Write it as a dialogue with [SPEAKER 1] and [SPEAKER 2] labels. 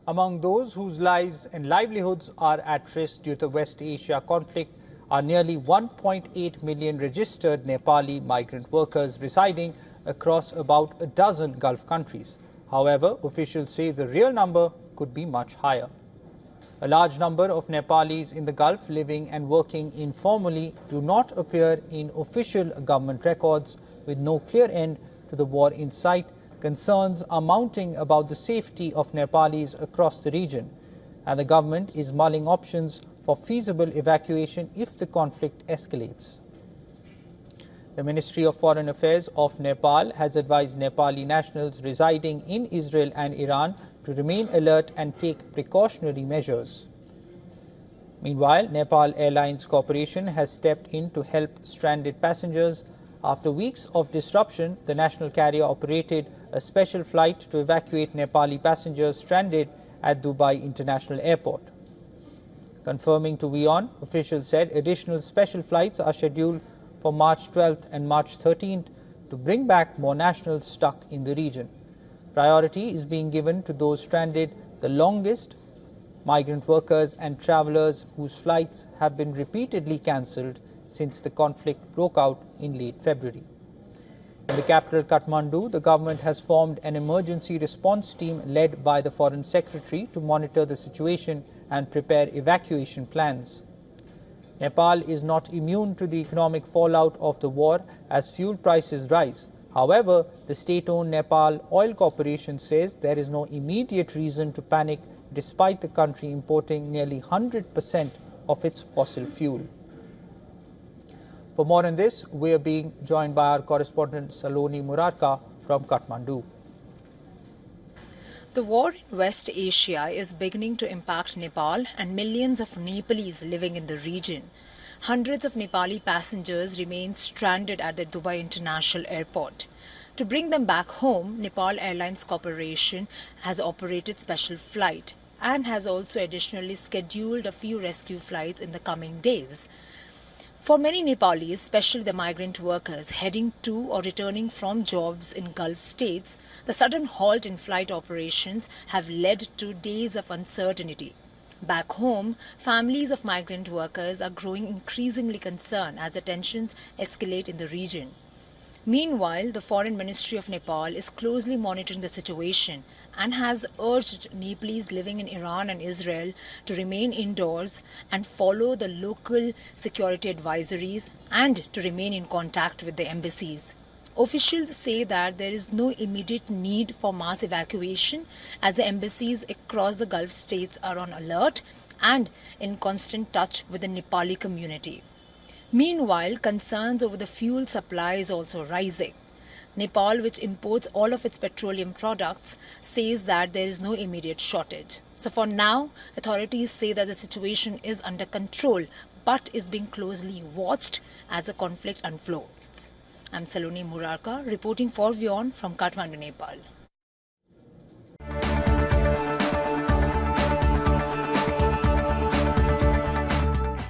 [SPEAKER 1] Among those whose lives and livelihoods are at risk due to the West Asia conflict are nearly 1.8 million registered Nepali migrant workers residing across about a dozen Gulf countries. However, officials say the real number could be much higher. A large number of Nepalis in the Gulf living and working informally do not appear in official government records, with no clear end to the war in sight. Concerns are mounting about the safety of Nepalis across the region, and the government is mulling options for feasible evacuation if the conflict escalates. The Ministry of Foreign Affairs of Nepal has advised Nepali nationals residing in Israel and Iran to remain alert and take precautionary measures. Meanwhile, Nepal Airlines Corporation has stepped in to help stranded passengers. After weeks of disruption, the national carrier operated a special flight to evacuate Nepali passengers stranded at Dubai International Airport. Confirming to WION, officials said additional special flights are scheduled for March 12th and March 13th to bring back more nationals stuck in the region. Priority is being given to those stranded the longest, migrant workers and travelers whose flights have been repeatedly cancelled since the conflict broke out in late February. In the capital Kathmandu, the government has formed an emergency response team led by the Foreign Secretary to monitor the situation and prepare evacuation plans. Nepal is not immune to the economic fallout of the war as fuel prices rise. However, the state-owned Nepal Oil Corporation says there is no immediate reason to panic despite the country importing nearly 100% of its fossil fuel. For more on this, we are being joined by our correspondent Saloni Murarka from Kathmandu.
[SPEAKER 2] The war in West Asia is beginning to impact Nepal and millions of Nepalese living in the region. Hundreds of Nepali passengers remain stranded at the Dubai International Airport. To bring them back home, Nepal Airlines Corporation has operated special flight and has also additionally scheduled a few rescue flights in the coming days. For many Nepalis, especially the migrant workers heading to or returning from jobs in Gulf states, the sudden halt in flight operations have led to days of uncertainty. Back home, families of migrant workers are growing increasingly concerned as the tensions escalate in the region. Meanwhile, the Foreign Ministry of Nepal is closely monitoring the situation and has urged Nepalese living in Iran and Israel to remain indoors and follow the local security advisories and to remain in contact with the embassies. Officials say that there is no immediate need for mass evacuation as the embassies across the Gulf states are on alert and in constant touch with the Nepali community. Meanwhile, concerns over the fuel supply is also rising. Nepal, which imports all of its petroleum products, says that there is no immediate shortage. So for now, authorities say that the situation is under control but is being closely watched as the conflict unfolds. I'm Saloni Murarka reporting for WION from Kathmandu, Nepal.